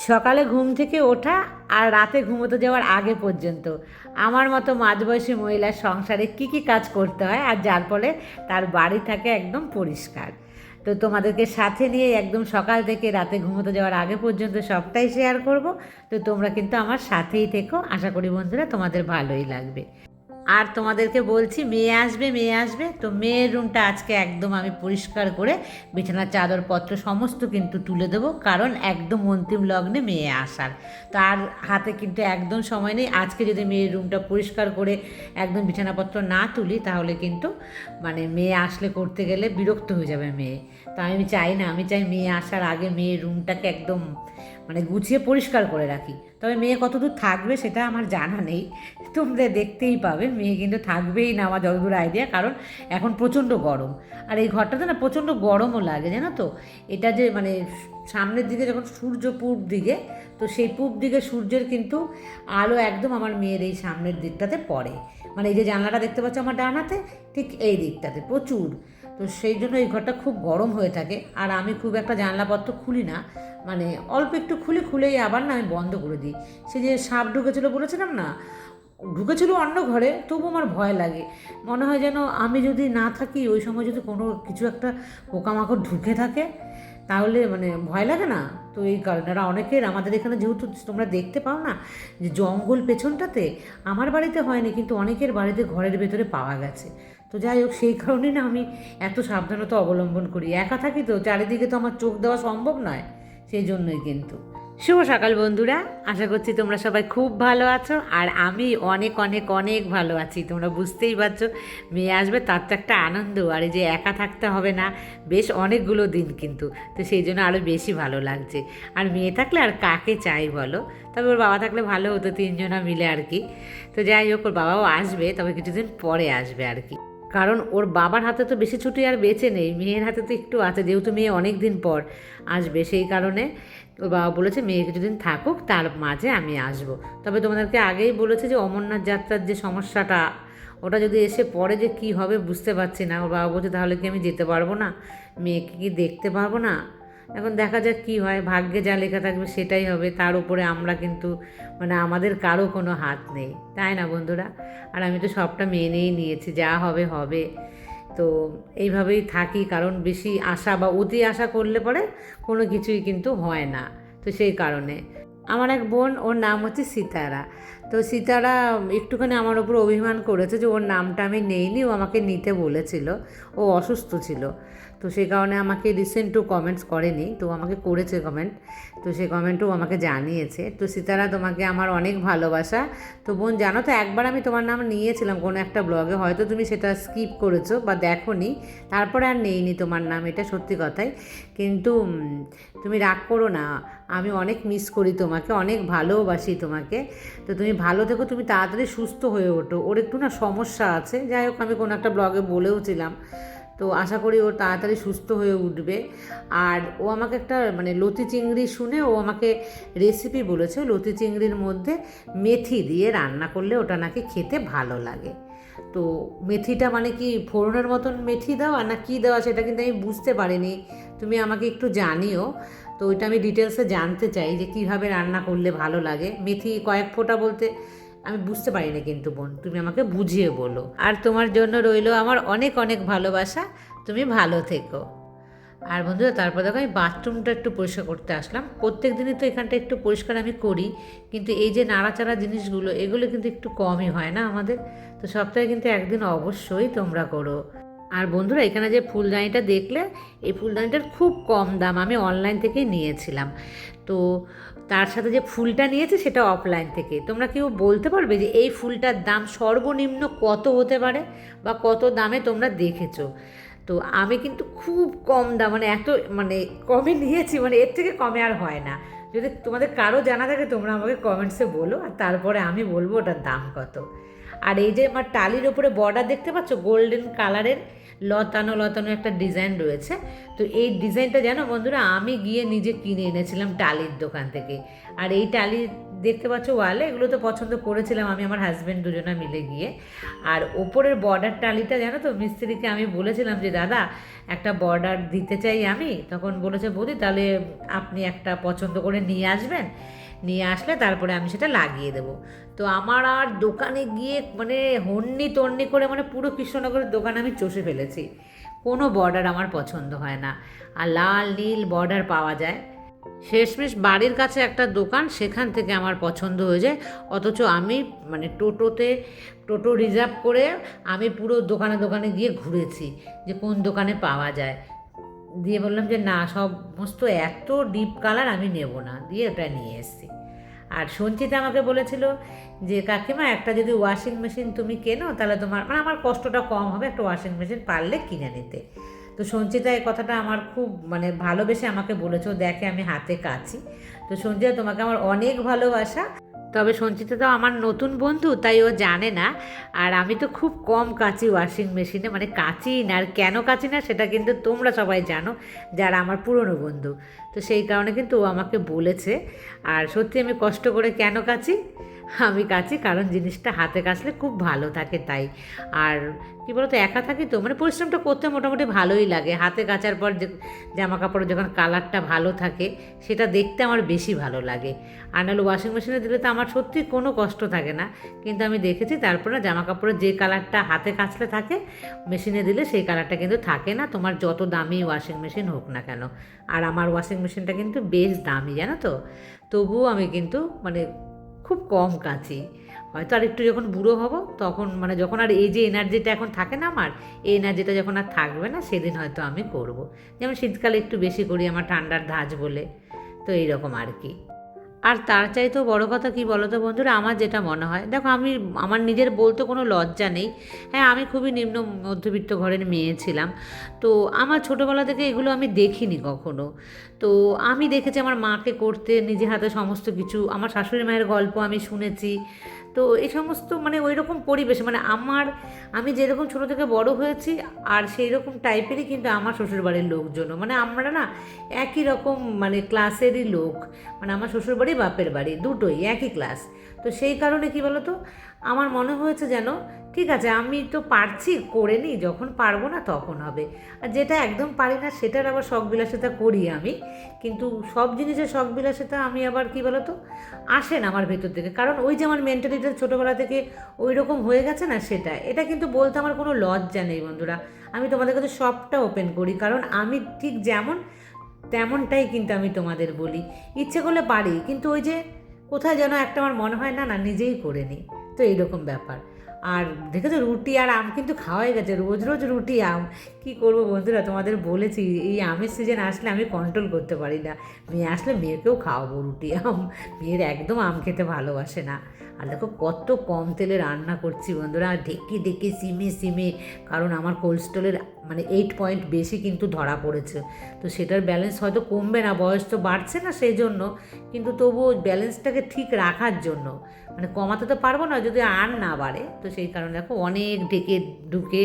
সকালে ঘুম থেকে ওঠা আর রাতে ঘুমোতে যাওয়ার আগে পর্যন্ত আমার মতো মাঝবয়সী মহিলার সংসারে কী কী কাজ করতে হয়, আর যার ফলে তার বাড়ি থাকে একদম পরিষ্কার। তো তোমাদেরকে সাথে নিয়ে একদম সকাল থেকে রাতে ঘুমোতে যাওয়ার আগে পর্যন্ত সবটাই শেয়ার করব। তো তোমরা কিন্তু আমার সাথেই থেকো, আশা করি বন্ধুরা তোমাদের ভালোই লাগবে। আর তোমাদেরকে বলছি, মেয়ে আসবে, মেয়ে আসবে, তো মেয়ের রুমটা আজকে একদম আমি পরিষ্কার করে বিছানার চাদরপত্র সমস্ত কিন্তু তুলে দেবো, কারণ একদম অন্তিম লগ্নে মেয়ে আসার। তো আর হাতে কিন্তু একদম সময় নেই। আজকে যদি মেয়ের রুমটা পরিষ্কার করে একদম বিছানাপত্র না তুলি, তাহলে কিন্তু মানে মেয়ে আসলে করতে গেলে বিরক্ত হয়ে যাবে মেয়ে। তো আমি চাই না, আমি চাই মেয়ে আসার আগে মেয়ের রুমটাকে একদম মানে গুছিয়ে পরিষ্কার করে রাখি। তবে মেয়ে কতদূর থাকবে সেটা আমার জানা নেই, তোমরা দেখতেই পাবে। মেয়ে কিন্তু থাকবেই না আমার যতদূর আইডিয়া, কারণ এখন প্রচণ্ড গরম। আর এই ঘরটাতে না প্রচণ্ড গরমও লাগে, জানো তো। এটা যে মানে সামনের দিকে যখন সূর্য পূব দিকে, তো সেই পূব দিকে সূর্যের কিন্তু আলো একদম আমার মেয়ের এই সামনের দিকটাতে পড়ে। মানে এই যে জানলাটা দেখতে পাচ্ছ আমার ডান হাতে, ঠিক এই দিকটাতে প্রচুর। তো সেই জন্য এই ঘরটা খুব গরম হয়ে থাকে। আর আমি খুব একটা জানলাপত্র খুলি না, মানে অল্প একটু খুলেই আবার না আমি বন্ধ করে দিই। সে যে সাপ ঢুকেছিলো বলেছিলাম না, ঢুকেছিল অন্য ঘরে, তবু আমার ভয় লাগে। মনে হয় যেন আমি যদি না থাকি ওই সময় যদি কোনো কিছু একটা পোকামাকড় ঢুকে থাকে, তাহলে মানে ভয় লাগে না। তো এই কারণে আর অনেকের আমাদের এখানে যেহেতু তোমরা দেখতে পাও না যে জঙ্গল পেছনটাতে, আমার বাড়িতে হয়নি কিন্তু অনেকের বাড়িতে ঘরের ভেতরে পাওয়া গেছে। তো যাই হোক, সেই কারণেই না আমি এত সাবধানতা অবলম্বন করি। একা থাকি তো, চারিদিকে তো আমার চোখ দেওয়া সম্ভব নয়, সেই জন্যই কিন্তু। শুভ সকাল বন্ধুরা, আশা করছি তোমরা সবাই খুব ভালো আছো, আর আমি অনেক অনেক অনেক ভালো আছি। তোমরা বুঝতেই পারছো, মেয়ে আসবে তার তো একটা আনন্দ, আর এই যে একা থাকতে হবে না বেশ অনেকগুলো দিন কিন্তু, তো সেই জন্য আরও বেশি ভালো লাগছে। আর মেয়ে থাকলে আর কাকে চাই বলো। তবে ওর বাবা থাকলে ভালো হতো, তিনজনা মিলে আর কি। তো যাই হোক, ওর বাবাও আসবে, তবে কিছুদিন পরে আসবে আর কি। কারণ ওর বাবার হাতে তো বেশি ছুটি আর বেঁচে নেই, মেয়ের হাতে তো একটু আছে, যেহেতু মেয়ে অনেক দিন পর আসবে, সেই কারণে ওর বাবা বলেছে মেয়ে কিছুদিন থাকুক, তার মাঝে আমি আসব। তবে তোমাদেরকে আগেই বলেছে যে অমরনাথ যাত্রার যে সমস্যাটা, ওটা যদি এসে পরে যে কি হবে বুঝতে পারছি না। ওর বাবা বলছে তাহলে কি আমি যেতে পারবো না, মেয়েকে কি দেখতে পারবো না। এখন দেখা যাক কী হয়, ভাগ্যে যা লেখা থাকবে সেটাই হবে। তার উপরে আমরা কিন্তু মানে আমাদের কারো কোনো হাত নেই, তাই না বন্ধুরা। আর আমি তো সবটা মেনেই নিয়েছি, যা হবে হবে। তো এইভাবেই থাকি, কারণ বেশি আশা বা অতি আশা করলে পরে কোনো কিছুই কিন্তু হয় না। তো সেই কারণে আমার এক বোন, ওর নাম হচ্ছে সিতারা। তো সিতারা একটুখানি আমার ওপর অভিমান করেছে যে ওর নামটা আমি নেইনি, ও আমাকে নিতে বলেছিল, ও অসুস্থ ছিল। তো সেই কারণে আমাকে রিসেন্টও কমেন্টস করেনি, তো আমাকে করেছে কমেন্ট। তো সেই কমেন্টও আমাকে জানিয়েছে। তো সিতারা, তোমাকে আমার অনেক ভালোবাসা। তো বোন জানো তো, একবার আমি তোমার নাম নিয়েছিলাম কোনো একটা ব্লগে, হয়তো তুমি সেটা স্কিপ করেছো বা দেখোনি, তারপরে আর নেইনি তোমার নাম, এটা সত্যি কথাই। কিন্তু তুমি রাগ করো না, আমি অনেক মিস করি তোমাকে, অনেক ভালোবাসি তোমাকে। তো তুমি ভালো থেকো, তুমি তাড়াতাড়ি সুস্থ হয়ে ওঠো। ওর একটু না সমস্যা আছে, যাই হোক আমি কোনো একটা ব্লগে বলেওছিলাম। তো আশা করি ও তাড়াতাড়ি সুস্থ হয়ে উঠবে। আর ও আমাকে একটা মানে লতি চিংড়ি শুনে ও আমাকে রেসিপি বলেছে, লতি চিংড়ির মধ্যে মেথি দিয়ে রান্না করলে ওটা নাকি খেতে ভালো লাগে। তো মেথিটা মানে কি ফোড়নের মতন মেথি দেওয়া না কি দেওয়া, সেটা কিন্তু আমি বুঝতে পারিনি। তুমি আমাকে একটু জানিও। তো ওইটা আমি ডিটেলসে জানতে চাই যে কীভাবে রান্না করলে ভালো লাগে। মেথি কয়েক ফোঁটা বলতে আমি বুঝতে পারি না কিন্তু বোন, তুমি আমাকে বুঝিয়ে বলো। আর তোমার জন্য রইলো আমার অনেক অনেক ভালোবাসা, তুমি ভালো থেকো। আর বন্ধুরা, তারপর দেখো আমি বাথরুমটা একটু পরিষ্কার করতে আসলাম। প্রত্যেক দিনই তো এখানটা একটু পরিষ্কার আমি করি, কিন্তু এই যে নাড়াচাড়া জিনিসগুলো, এগুলো কিন্তু একটু কমই হয় না আমাদের। তো সপ্তাহে কিন্তু একদিন অবশ্যই তোমরা করো। আর বন্ধুরা, এখানে যে ফুলদানিটা দেখলে, এই ফুলদানিটার খুব কম দাম, আমি অনলাইন থেকেই নিয়েছিলাম। তো তার সাথে যে ফুলটা নিয়েছে সেটা অফলাইন থেকে। তোমরা কেউ বলতে পারবে যে এই ফুলটার দাম সর্বনিম্ন কত হতে পারে, বা কত দামে তোমরা দেখেছো? তো আমি কিন্তু খুব কম দাম, মানে এত মানে কমে নিয়েছি, মানে এর থেকে কমে আর হয় না। যদি তোমাদের কারো জানা থাকে তোমরা আমাকে কমেন্টসে বলো, আর তারপরে আমি বলবো ওটার দাম কত। আর এই যে আমার টালির ওপরে বর্ডার দেখতে পাচ্ছ, গোল্ডেন কালারের লতানো লতানো একটা ডিজাইন রয়েছে। তো এই ডিজাইনটা জানো বন্ধুরা, আমি গিয়ে নিজে কিনে এনেছিলাম টালির দোকান থেকে। আর এই টালির দেখতে পাচ্ছ ওয়ালে, এগুলো তো পছন্দ করেছিলাম আমি আমার হাজব্যান্ড দুজনে মিলে গিয়ে। আর ওপরের বর্ডার টালিটা জানো তো, মিস্ত্রিকে আমি বলেছিলাম যে দাদা একটা বর্ডার দিতে চাই আমি, তখন বলেছে বৌদি তাহলে আপনি একটা পছন্দ করে নিয়ে আসবেন, নিয়ে আসলে তারপরে আমি সেটা লাগিয়ে দেবো। তো আমার আর দোকানে গিয়ে মানে হন্নি তন্নি করে মানে পুরো কৃষ্ণনগরের দোকান আমি চষে ফেলেছি, কোনো বর্ডার আমার পছন্দ হয় না, আর লাল নীল বর্ডার পাওয়া যায়। শেষমেশ বাড়ির কাছে একটা দোকান, সেখান থেকে আমার পছন্দ হয়ে যায়, অথচ আমি মানে টোটো রিজার্ভ করে আমি পুরো দোকানে দোকানে গিয়ে ঘুরেছি যে কোন দোকানে পাওয়া যায়, দিয়ে বললাম যে না সমস্ত এত ডিপ কালার আমি নেব না, দিয়ে ওটা নিয়ে এসেছি। আর সঞ্চিতা আমাকে বলেছিল যে কাকিমা একটা যদি ওয়াশিং মেশিন তুমি কেনো তাহলে তোমার মানে আমার কষ্টটা কম হবে, একটা ওয়াশিং মেশিন পারলে কিনে নিতে। তো সঞ্চিতা এই কথাটা আমার খুব মানে ভালোবেসে আমাকে বলেছো, দেখে আমি হাতে কাছি। তো সঞ্চিতা তোমাকে আমার অনেক ভালোবাসা। তবে সঞ্চিতা তো আমার নতুন বন্ধু, তাই ও জানে না। আর আমি তো খুব কম কাচি ওয়াশিং মেশিনে, মানে কাচি না, আর কেন কাচি না সেটা কিন্তু তোমরা সবাই জানো যারা আমার পুরনো বন্ধু। তো সেই কারণে কিন্তু ও আমাকে বলেছে। আর সত্যি আমি কষ্ট করে কেন কাচি, আমি কাচি কারণ জিনিসটা হাতে কাচলে খুব ভালো থাকে তাই। আর কী বলতো, একা থাকি তো মানে পরিশ্রমটা করতে মোটামুটি ভালোই লাগে, হাতে কাচার পর যে জামা কাপড়ের যখন কালারটা ভালো থাকে সেটা দেখতে আমার বেশি ভালো লাগে। আর নাহলে ওয়াশিং মেশিনে দিলে তো আমার সত্যি কোনো কষ্ট থাকে না, কিন্তু আমি দেখেছি তারপরে জামা কাপড়ের যে কালারটা হাতে কাচলে থাকে মেশিনে দিলে সেই কালারটা কিন্তু থাকে না, তোমার যত দামি ওয়াশিং মেশিন হোক না কেন। আর আমার ওয়াশিং মেশিনটা কিন্তু বেশ দামি জানো তো, তবুও আমি কিন্তু মানে খুব কম কাচি। হয়তো আর একটু যখন বুড়ো হব তখন মানে যখন আর এই যে এনার্জিটা এখন থাকে না আমার, এই এনার্জিটা যখন আর থাকবে না সেদিন হয়তো আমি করব। যেমন শীতকালে একটু বেশি করি, আমার ঠান্ডার ধাঁচ বলে। তো এইরকম আর কি। আর তার চাইতেও বড় কথা কি বলো তো বন্ধুরা, আমার যেটা মনে হয়, দেখো আমি আমার নিজের বলতে কোনো লজ্জা নেই, হ্যাঁ আমি খুবই নিম্ন মধ্যবিত্ত ঘরের মেয়ে ছিলাম। তো আমার ছোটোবেলা থেকে এগুলো আমি দেখিনি কখনো। তো আমি দেখেছি আমার মাকে করতে নিজে হাতে সমস্ত কিছু, আমার শাশুড়ি মায়ের গল্প আমি শুনেছি। তো এই সমস্ত মানে ওই রকম পরিবেশে মানে আমি যেরকম ছোটো থেকে বড় হয়েছি আর সেই রকম টাইপেরই কিন্তু আমার শ্বশুরবাড়ির লোকজনও, মানে আমরা না একই রকম মানে ক্লাসেরই লোক, মানে আমার শ্বশুরবাড়ি বাপের বাড়ি দুটোই একই ক্লাস। তো সেই কারণে কি বলো তো, আমার মনে হয়েছে যেন ঠিক আছে আমি তো পারছি করে নিই, যখন পারবো না তখন হবে। আর যেটা একদম পারি না সেটার আবার শখ বিলাসিতা করি আমি, কিন্তু সব জিনিসের শখ বিলাসিতা আমি আবার কি বলো তো আসে না আমার ভেতর থেকে, কারণ ওই যে আমার মেন্টালিটি ছোটোবেলা থেকে ওই রকম হয়ে গেছে না সেটা। এটা কিন্তু বলতে আমার কোনো লজ্জা নেই বন্ধুরা, আমি তোমাদের কাছে সবটা ওপেন করি, কারণ আমি ঠিক যেমন তেমনটাই কিন্তু আমি তোমাদের বলি। ইচ্ছে করলে পারি, কিন্তু ওই যে কোথায় যেন একটা আমার মনে হয় না না নিজেই করে নিই, তো এইরকম ব্যাপার। আর দেখেছো রুটি আর আম কিন্তু খাওয়াই গেছে, রোজ রোজ রুটি আম, কি করবো বন্ধুরা, তোমাদের বলেছি এই আমের সিজন আসলে আমি কন্ট্রোল করতে পারি না, মেয়ে আসলে মেয়েকেও খাওয়াবো রুটি আম, মেয়ের একদম আম খেতে ভালোবাসে না। আর দেখো কত কম তেলে রান্না করছি বন্ধুরা, ঢেকে ঢেকে সিমে, কারণ আমার কোলেস্ট্রলের মানে 8 পয়েন্ট বেশি কিন্তু ধরা পড়েছে। তো সেটার ব্যালেন্স হয়তো কমবে না, বয়স তো বাড়ছে না সেই জন্য, কিন্তু তবুও ব্যালেন্সটাকে ঠিক রাখার জন্য, মানে কমাতে তো পারবো না যদি আর না বাড়ে, তো সেই কারণে দেখো অনেক ঢেকে ঢুকে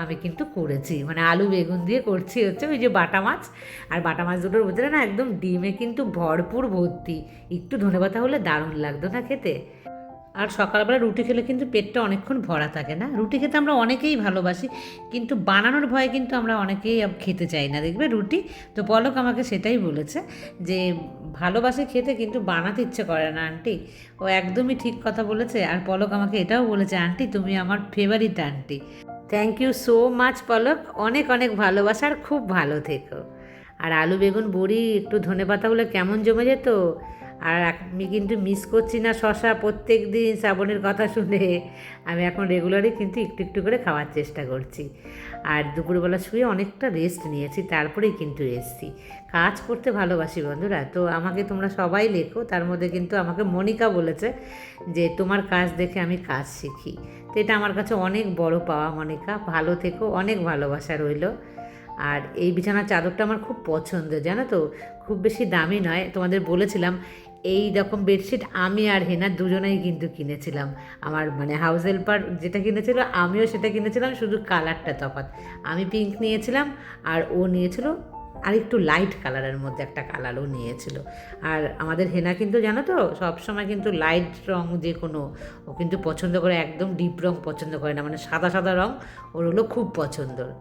আমি কিন্তু করেছি, মানে আলু বেগুন দিয়ে করছি হচ্ছে ওই যে বাটা মাছ, আর বাটা মাছ দুটোর ভিতরে না একদম ডিমে কিন্তু ভরপুর ভর্তি, একটু ধনেপাতা হলে দারুণ লাগতো না খেতে। আর সকালবেলা রুটি খেলে কিন্তু পেটটা অনেকক্ষণ ভরা থাকে না, রুটি খেতে আমরা অনেকেই ভালোবাসি, কিন্তু বানানোর ভয়ে কিন্তু আমরা অনেকেই খেতে চাই না দেখবে রুটি। তো পলক আমাকে সেটাই বলেছে যে ভালোবাসে খেতে কিন্তু বানাতে ইচ্ছে করে না আন্টি, ও একদমই ঠিক কথা বলেছে। আর পলক আমাকে এটাও বলেছে আন্টি তুমি আমার favourite aunty. Thank you so much Palak, অনেক অনেক ভালোবাসা, আর খুব ভালো থেকো। আর আলু বেগুন বড়ি একটু ধনেপাতা হলে কেমন জমে যেত। আর আমি কিন্তু মিস করছি না শশা, প্রত্যেক দিন শ্রাবণের কথা শুনে আমি এখন রেগুলারই কিন্তু একটু একটু করে খাওয়ার চেষ্টা করছি। আর দুপুরবেলা শুয়ে অনেকটা রেস্ট নিয়েছি, তারপরেই কিন্তু এসেছি। কাজ করতে ভালোবাসি বন্ধুরা, তো আমাকে তোমরা সবাই লেখো, তার মধ্যে কিন্তু আমাকে মনিকা বলেছে যে তোমার কাজ দেখে আমি কাজ শিখি, তো এটা আমার কাছে অনেক বড় পাওয়া। মনিকা ভালো থেকো, অনেক ভালোবাসা রইল। আর এই বিছানার চাদরটা আমার খুব পছন্দ জানো তো, খুব বেশি দামি নয়, তোমাদের বলেছিলাম এই রকম বেডশিট আমি আর হেনা দুজনেই কিন্তু কিনেছিলাম। আমার মানে হাউস হেল্পার যেটা কিনেছিল আমিও সেটা কিনেছিলাম, শুধু কালারটা তফাৎ, আমি পিঙ্ক নিয়েছিলাম আর ও নিয়েছিল আর একটু লাইট কালারের মধ্যে একটা কালারও নিয়েছিল। আর আমাদের হেনা কিন্তু জানো তো সবসময় কিন্তু লাইট রং যে কোনো ও কিন্তু পছন্দ করে, একদম ডিপ রং পছন্দ করে না, মানে সাদা সাদা রং ওর হলো খুব পছন্দর।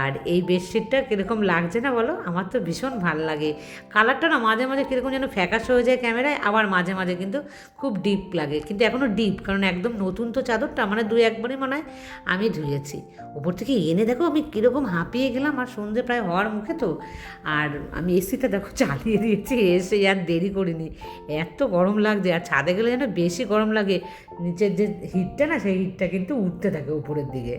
আর এই বেডশিটটা কীরকম লাগছে না বলো? আমার তো ভীষণ ভাল লাগে। কালারটা না মাঝে মাঝে কীরকম যেন ফ্যাকাশে হয়ে যায় ক্যামেরায়, আবার মাঝে মাঝে কিন্তু খুব ডিপ লাগে, কিন্তু এখনও ডিপ, কারণ একদম নতুন তো চাদরটা, মানে 2-1বারই মনে হয় আমি ধুয়েছি। ওপর থেকে এনে দেখো আমি কীরকম হাঁপিয়ে গেলাম, আর সন্ধে প্রায় হওয়ার মুখে তো। আর আমি এসিটা দেখো চালিয়ে দিয়েছি, এসে আর দেরি করিনি, এত গরম লাগছে। আর ছাদে গেলে যেন বেশি গরম লাগে, নিচের যে হিটটা না সেই হিটটা কিন্তু উঠতে থাকে উপরের দিকে।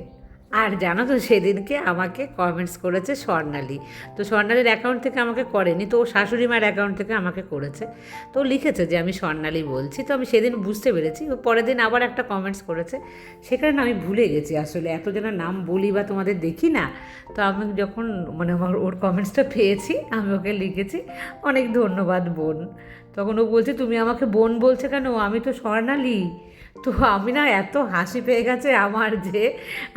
আর জানো তো সেদিনকে আমাকে কমেন্টস করেছে স্বর্ণালী। তো স্বর্ণালীর অ্যাকাউন্ট থেকে আমাকে করেনি, তো ও শাশুড়ি মায়ের অ্যাকাউন্ট থেকে আমাকে করেছে। তো লিখেছে যে আমি স্বর্ণালী বলছি, তো আমি সেদিন বুঝতে পেরেছি। ও পরের দিন আবার একটা কমেন্টস করেছে, সেখানে না আমি ভুলে গেছি আসলে, এত যেন নাম বলি বা তোমাদের দেখি না। তো আমি যখন মানে আমার ওর কমেন্টসটা পেয়েছি, আমি ওকে লিখেছি অনেক ধন্যবাদ বোন। তখন ও বলছে তুমি আমাকে বোন বলছে কেন, আমি তো স্বর্ণালী। তো আমি না এত হাসি পেয়ে গেছে আমার যে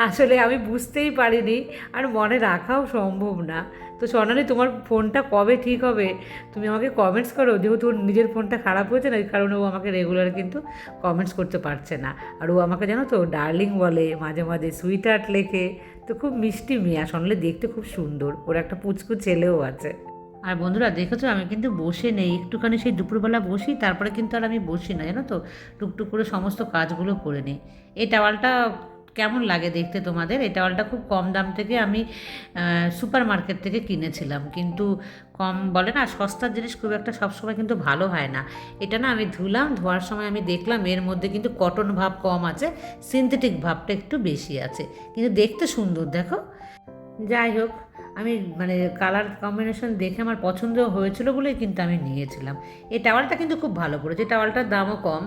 আসলে আমি বুঝতেই পারিনি, আর মনে রাখাও সম্ভব না। তো স্বর্ণালী তোমার ফোনটা কবে ঠিক হবে তুমি আমাকে কমেন্টস করো, যেহেতু ওর নিজের ফোনটা খারাপ হয়েছে না, এই কারণে ও আমাকে রেগুলার কিন্তু কমেন্টস করতে পারছে না। আর ও আমাকে জানো তো ডার্লিং বলে, মাঝে মাঝে সুইট হার্ট লেখে। তো খুব মিষ্টি মেয়ে, আর স্বর্ণালী দেখতে খুব সুন্দর, ওর একটা পুচকু ছেলেও আছে। আর বন্ধুরা দেখেছো আমি কিন্তু বসে নেই, একটুখানি সেই দুপুরবেলা বসি, তারপরে কিন্তু আর আমি বসি না জানো তো, টুকটুক করে সমস্ত কাজগুলো করে নিই। এই টাওয়ালটা কেমন লাগে দেখতে তোমাদের? এই টাওয়ালটা খুব কম দাম থেকে আমি সুপার মার্কেট থেকে কিনেছিলাম, কিন্তু কম বলে না সস্তার জিনিস খুব একটা সবসময় কিন্তু ভালো হয় না। এটা না আমি ধুলাম, ধোয়ার সময় আমি দেখলাম এর মধ্যে কিন্তু কটন ভাব কম আছে, সিনথেটিক ভাবটা একটু বেশি আছে, কিন্তু দেখতে সুন্দর দেখো। যাই হোক, আমি মানে কালার কম্বিনেশন দেখে আমার পছন্দ হয়েছিল বলেই কিন্তু আমি নিয়েছিলাম। এই টাওয়ালটা কিন্তু খুব ভালো পড়েছে, টাওয়ালটার দামও কম,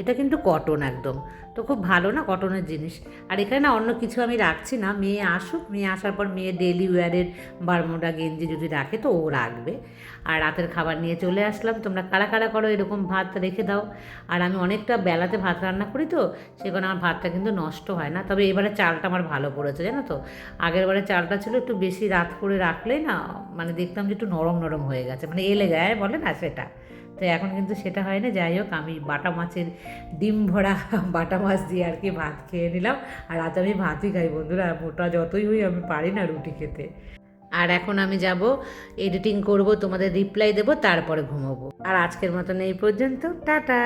এটা কিন্তু কটন একদম, তো খুব ভালো না কটনের জিনিস। আর এখানে না অন্য কিছু আমি রাখছি না, মেয়ে আসুক, মেয়ে আসার পর মেয়ে ডেলি ওয়্যারের বারমুডা গেঞ্জি যদি রাখে তো ও রাখবে। আর রাতের খাবার নিয়ে চলে আসলাম, তোমরা কারা কারা করো এরকম ভাত রেখে দাও। আর আমি অনেকটা বেলাতে ভাত রান্না করি তো, সে কারণে আমার ভাতটা কিন্তু নষ্ট হয় না। তবে এবারে চালটা আমার ভালো পড়েছে জানো তো, আগের বারে চালটা ছিল একটু বেশি রাত করে রাখলেই না মানে দেখতাম যে একটু নরম নরম হয়ে গেছে, মানে এলে গায়ে বলে না সেটা। তো এখন কিন্তু সেটা হয় না। যাই হোক, আমি বাটা মাছের ডিম ভরা বাটা মাছ দিয়ে আর কি ভাত খেয়ে নিলাম। আর রাতে আমি ভাতই খাই বন্ধুরা, মোটা যতই হই আমি পারি না রুটি খেতে। আর এখন আমি যাব এডিটিং করব, তোমাদের রিপ্লাই দেবো, তারপরে ঘুমোবো। আর আজকের মতন এই পর্যন্ত, টাটা।